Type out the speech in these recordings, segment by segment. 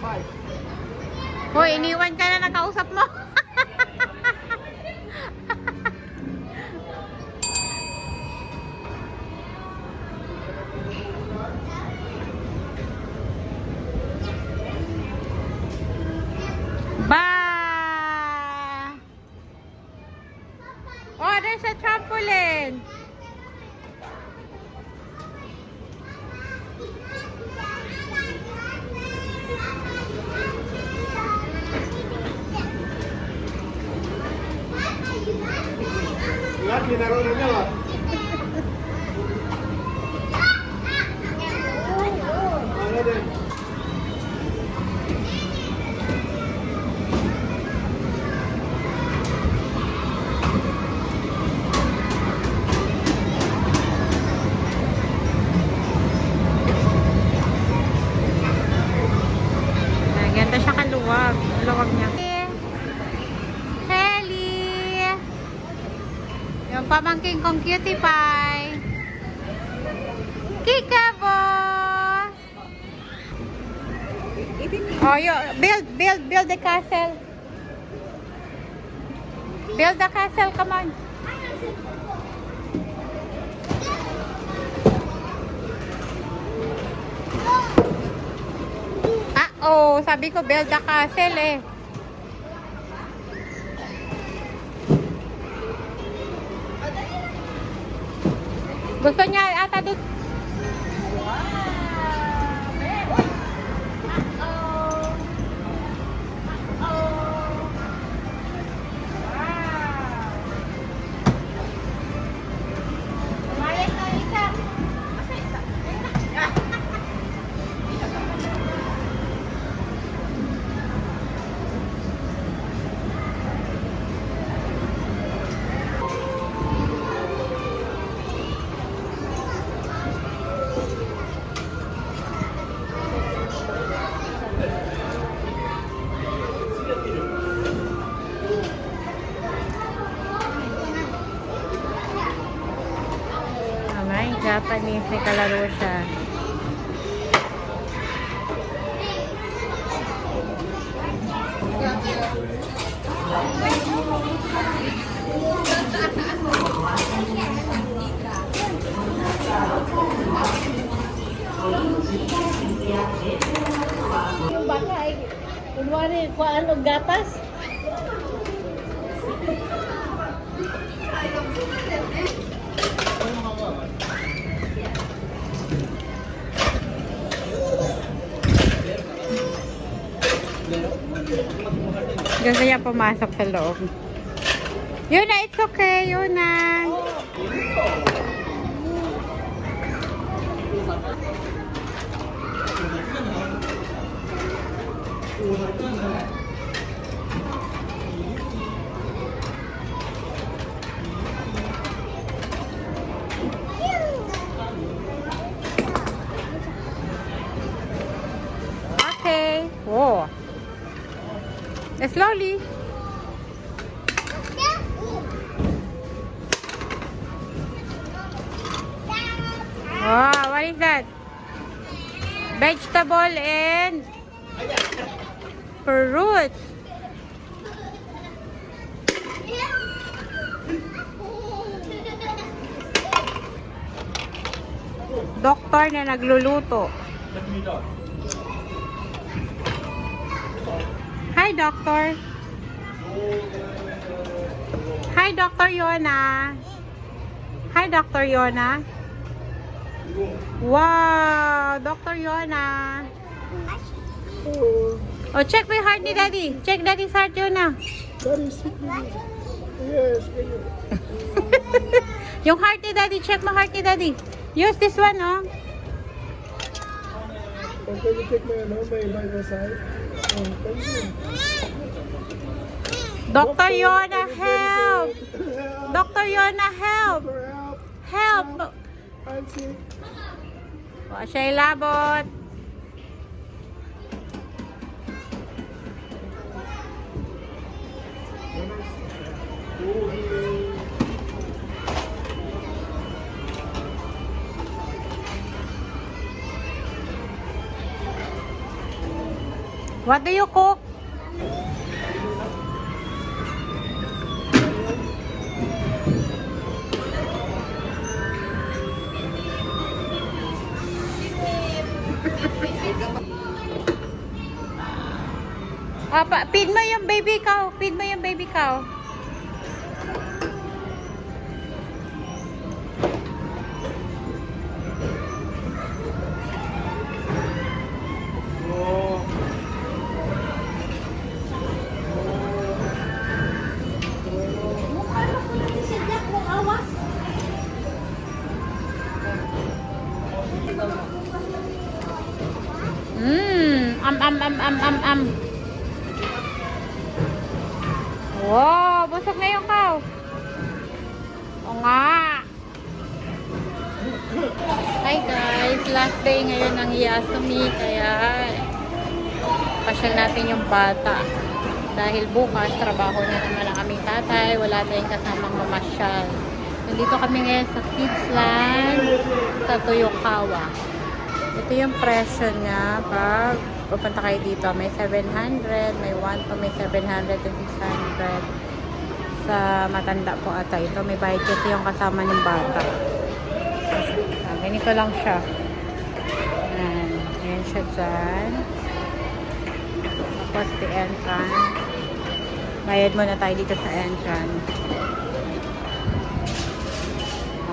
Hoy, iniwan ka na nakausap mo. Ba! Oh, there's a trampoline. Lahat linaro ninyo ah. Ano din? Ganda siya kaluwag. Luwag niya. Helly! Yung pamangking kong cutie pie. Kikabo! Oh, build the castle. Build the castle, come on. Oh, sabi ko build the castle eh. Gusto niya ata doon. Japanese, may kalaro siya. Yung bata ay kunwari kuhaan og gatas. Gusto niya pumasok sa loob. Yuna, it's okay, Yuna. Okay. Whoa. Slowly. Wow, what is that? Vegetable and fruits. Doktor na nagluluto. Hi, Doctor. Hi, Dr. Yona. Hi, Dr. Yona. Wow, Dr. Yona. Oh, check my heart ni Daddy. Check Daddy's heart, Yona. Yes. Yung heart ni Daddy. Check my heart ni Daddy. Use this one, oh. Can you take my Bible side? Thank you. Dr. Yona, help! Dr. Yona, help! Help! I'm sick. O, siya ilabot. What do you cook? Feed mo yung baby cow. Feed mo yung baby cow. Am. Wow, busog na yung cow. O nga. Hi guys, last day ngayon ng Yasumi, kaya pasyal natin yung bata. Dahil bukas, trabaho na naman ang aming tatay, wala tayong kasamang mamasyal. Nandito kami ngayon sa Kids Land sa Toyokawa. Ito yung presyo niya pag pupunta kayo dito. May 700, may 1 to may 700 and 600. Sa matanda po ata ito. May bayad kasi yung kasama ng bata. Ganito lang siya. Ayan siya dyan. Tapos the entrance. Bayad muna tayo dito sa entrance.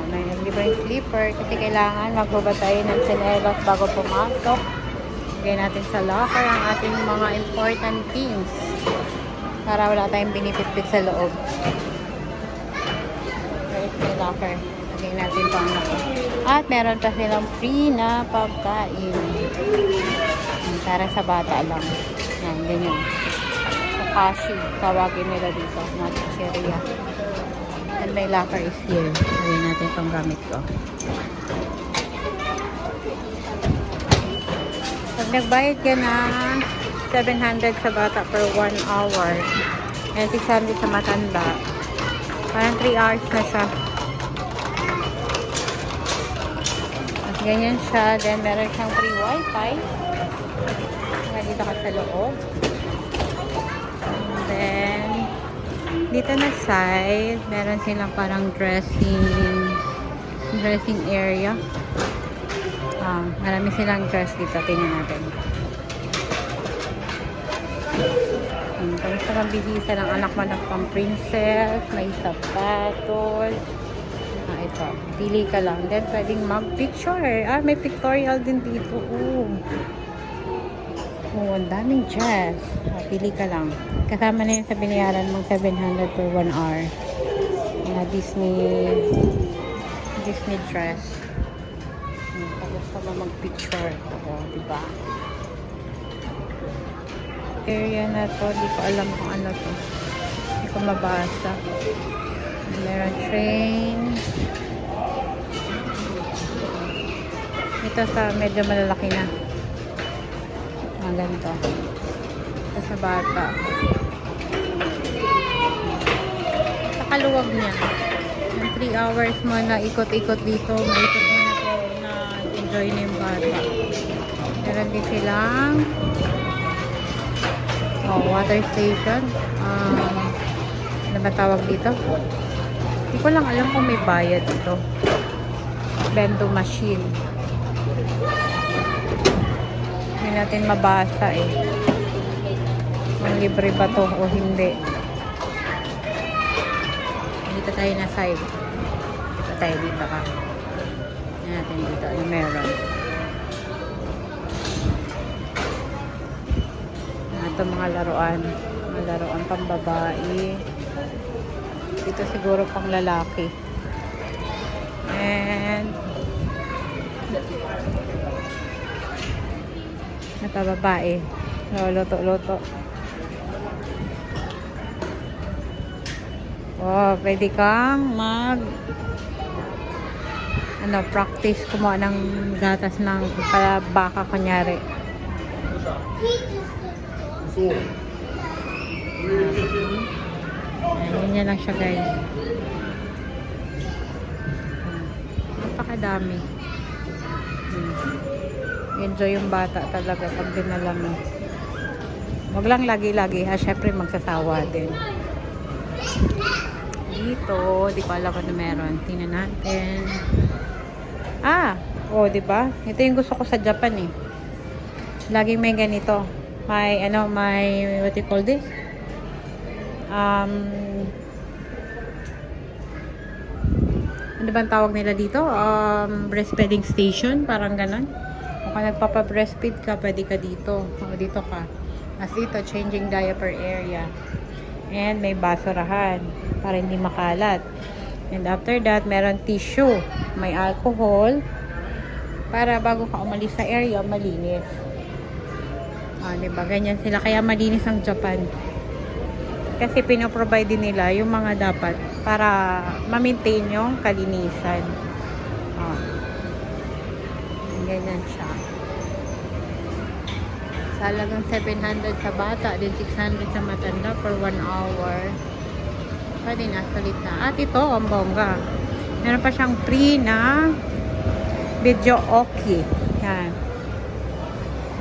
May libreng sleeper kasi kailangan magbaba tayo ng tsinelas bago pumasok. Lagay natin sa locker ang ating mga important things para wala tayong binipitpit sa loob. Where's the locker? Lagay natin ito ang locker. At meron pa silang free na pagkain. Para sa bata lang. Yan, ganyan. Kakashi, tawagin nila dito. Nachicheria. And my locker is here. Lagay natin itong gamit ko. Pag nagbayad ka ng 700 sa bata per 1 hour and 600 sa matanda, parang 3 hours na siya. At ganyan siya. Then meron siyang free wifi. Dito ka sa loob. And then dito na side, meron silang parang dressing area. Marami silang dress dito. Tingnan natin. Kamusta kang bihisa ng anak mo ng pang princess, may sapatos. Ito. Pili ka lang. Then, pwedeng mag-picture. May pictorial din dito. Ang daming dress. Pili ka lang. Kasama na yun sa binayaran mong 700 per 1 hour. Disney dress. Gusto mo mag-picture. Diba? Area na to. Di ko alam kung ano to. Hindi ko mabasa. Meron train. Ito sa medyo malalaki na. Ganito. Ito sa bata. Sa kaluwag niya. Yung 3 hours mo na ikot-ikot dito. Maikot mo na to na enjoy na yung bata. Meron din silang water station. Ano ba tawag dito? Hindi ko lang alam kung may bayad ito. Bento machine. Hindi natin mabasa kung libre ba to o hindi. Dito tayo na side. Dito tayo dito ka. Yan natin dito. Yung meron. Ito mga laruan. Mga laruan pang babae. Dito siguro pang lalaki. And nakababae. Luto-luto. Pwede kang practice kumuha ng gatas ng baka kunyari. Ganyan lang siya guys. Napakadami. Enjoy yung bata talaga pag dinala mo. Wag lang lagi-lagi ha. Syempre magsasawa din. Dito, di ko alam kung ano meron. Tingnan natin. Di ba? Ito yung gusto ko sa Japan eh. Laging may ganito. May what do you call this? Ano bang tawag nila dito? Breastfeeding station, parang ganon. Kung nagpapa-breastfeed ka, pwede ka dito. Dito ka. As dito, changing diaper area. And may basurahan para hindi makalat. And after that, meron tissue. May alcohol para bago ka umalis sa area, malinis. Diba? Ganyan sila. Kaya malinis ang Japan. Kasi pinoprovide din nila yung mga dapat para ma-maintain yung kalinisan. Ganyan siya. Salagang 700 sa bata, then 600 sa matanda for 1 hour. Pwede na, salit na. At ito, ang bongga. Meron pa siyang free na video okay. Yan.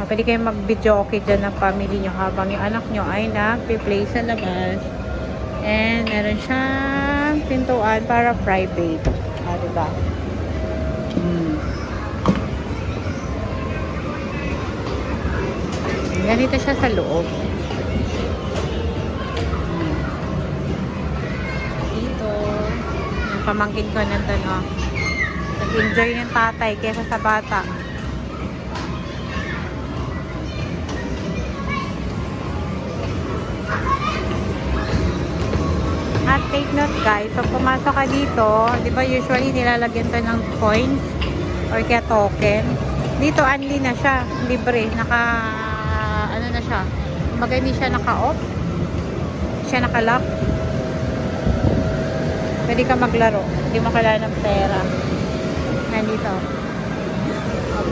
Pwede kayo mag-video okay dyan ng family nyo habang yung anak nyo ay nag-play sa labas. And meron siyang pintuan para private. Diba? Ganito siya sa loob. Dito. Yung pamangkin ko nandun, nag-enjoy yung tatay kesa sa bata. At take note guys, so pumasok ka dito, di ba usually nilalagyan to ng coins or kaya token. Dito only na siya, libre, na siya. Kumbaga hindi siya naka-off. Siya naka-lock. Pwede ka maglaro. Hindi mo kailangan ng pera. Nandito.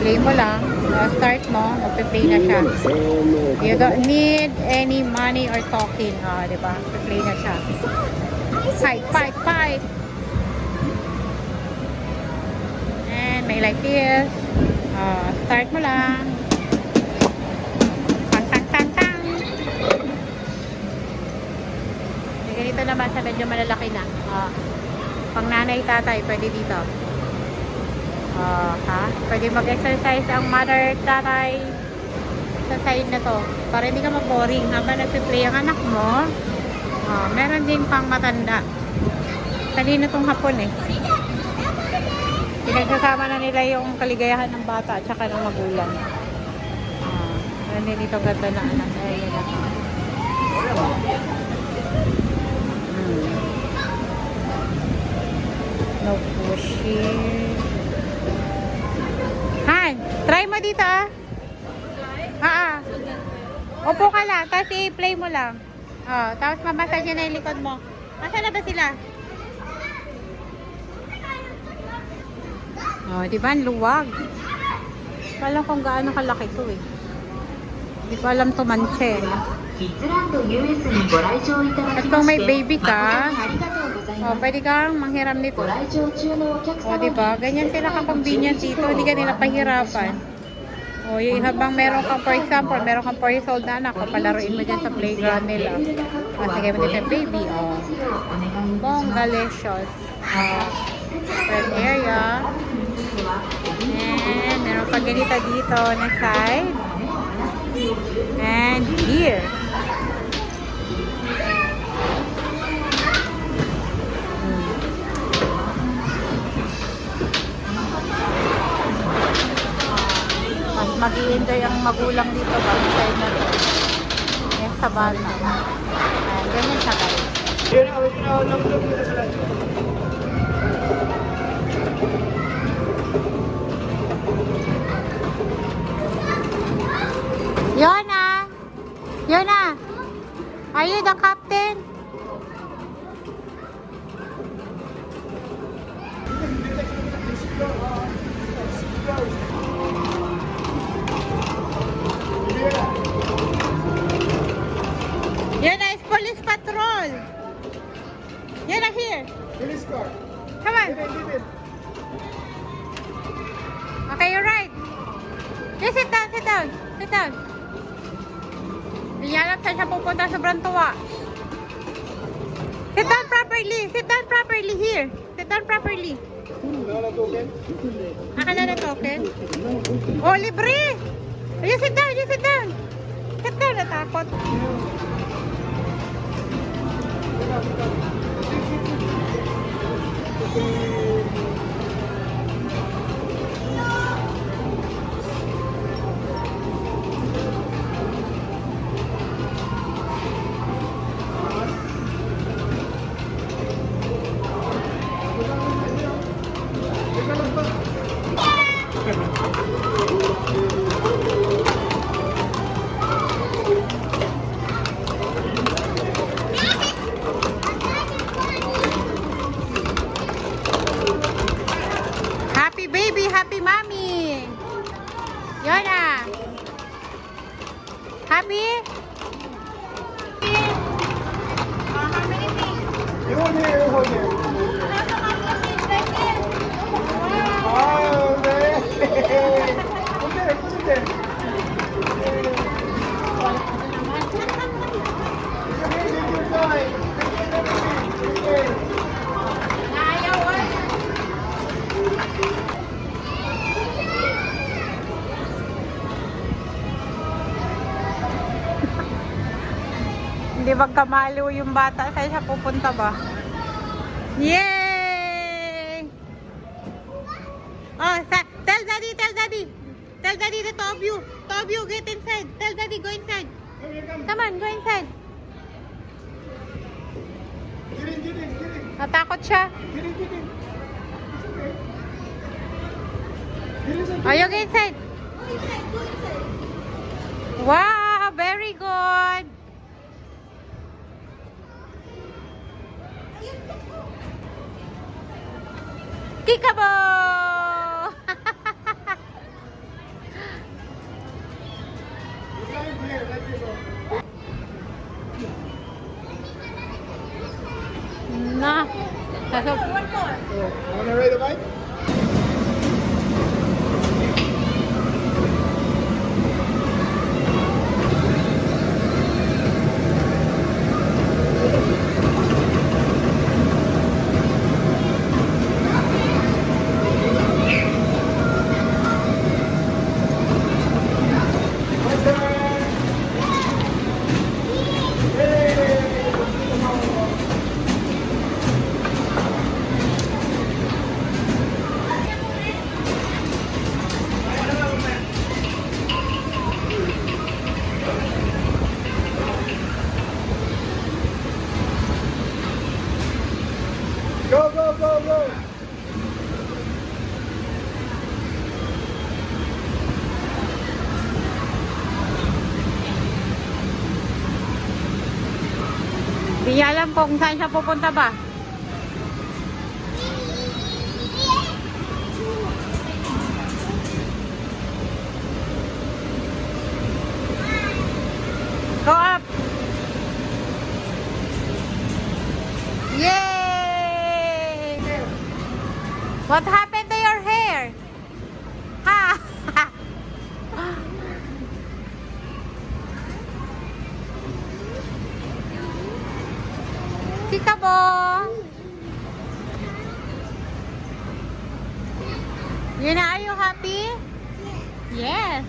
Play mo lang. Start mo. Magpe-play na siya. You don't need any money or token. Diba? Magpe-play na siya. Fight! And may like this. Start mo lang. Ganito naman sa medyo malalaki na. Pang nanay, tatay, pwede dito. Pwede mag-exercise ang mother, tatay sa side na to. Para hindi ka mag-boring habang nagpe-play ang anak mo. Meron din pang matanda. Kanina tong hapon eh. Pinagsasama na nila yung kaligayahan ng bata at saka ng magulang. Meron din dito ganda na anak. Ayan na. No pushing. Han, try mo dito Upo ka lang, tapos i-play mo lang. Tapos mamasage na yung likod mo. Asa na ba sila? Diba? Ang luwag. Hindi ko alam kung gaano kalaki to eh. Hindi ko alam to manche. At kung may baby ka, pwede kang manghiram nito. Diba? Ganyan sila ka-convenient dito. Hindi ka nila pahirapan. Habang meron kang, for example, meron kang 4 years old na anak, papalaruin mo dyan sa playground nila. Sige mo dito yung baby. Bongalicious. Red area. And meron pa ganito dito na side. And here. Mas mag-i-enjoy ang magulang dito ba? Side na to. Yan sa bata. Ganyan siya guys. Yona, are you the captain? Yona is police patrol. Yona here. Police car. Come on. Okay, you're right. Just sit down. Sit down. saan siya pupunta. Sobrang tuwa. Sit down properly. Sit down properly here. Sit down properly. Wala token? Akala na token? Oh, libre! You sit down, you sit down. Sit down, natakot. Happy baby, happy mommy. Yona. Happy? You hold here, you hold here. Wow, man. Put there, put it there. Take your time. Take your time. Hindi magkamaliw yung bata. Saan siya pupunta ba? Yay! Oh, tell daddy, tell daddy. Tell daddy the two of you. Two of you get inside. Tell daddy, go inside. Come on, go inside. Get in, get in, get in. Natakot siya. Get in, get in. It's okay. Get inside. Ayaw, go inside. Wow, very good. Kikabo! Climb here, let me go. Na. Oh, wanna ride a bike? Go, go, go, go. Hindi niya alam kung saan siya pupunta ba. Go up! Yay! What happened to your hair? Ha! Kikabo! Yuna, are you happy? Yes.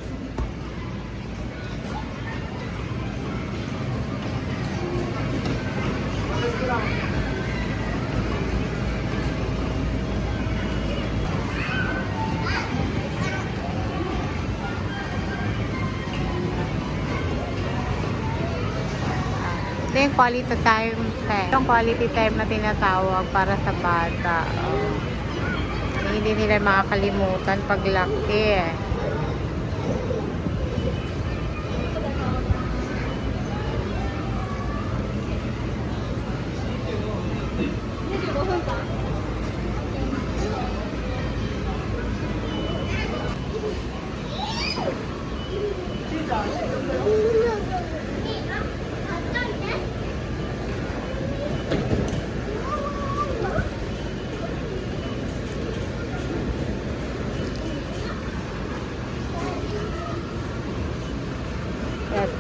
Ito yung quality time. Yung quality time na tinatawag para sa bata. Oh. Hindi nila makakalimutan pag laki eh.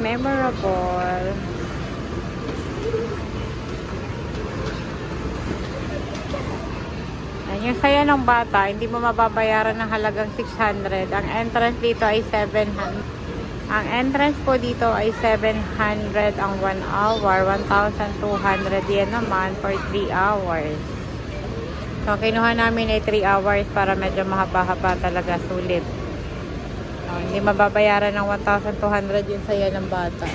memorable. Ayan, yung saya ng bata, hindi mo mababayaran ng halagang 600. Ang entrance dito ay 700. Ang entrance po dito ay 700 ang 1 hour. 1,200 yan naman for 3 hours. So, kinuha namin ay 3 hours para medyo mahaba-haba talaga, sulit. So, hindi mababayaran ng 1,200 yung saya ng bata.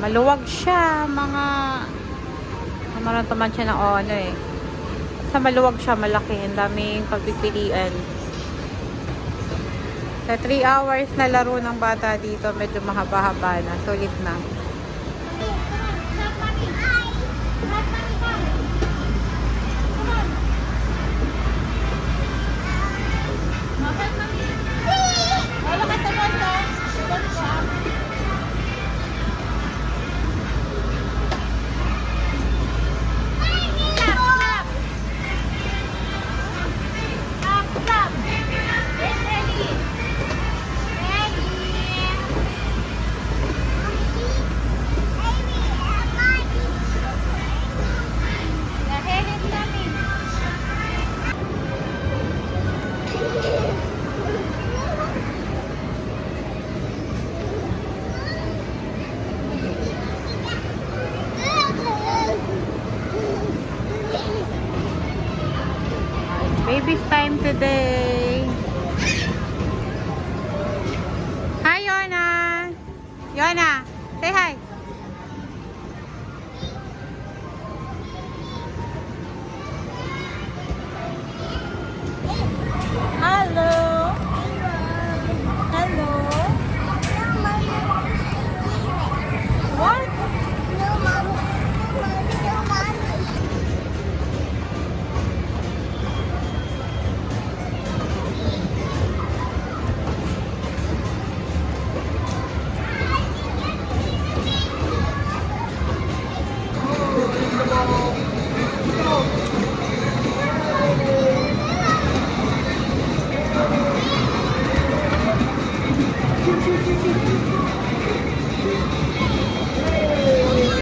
Maluwag siya, mga naman siya ng ano eh. Sa maluwag siya, malaki. Ang daming pagpipilian. Sa 3 hours na laro ng bata dito, medyo mahaba-haba na. Sulit na. Baby's time today. Hi, Yona. Yona, say hi.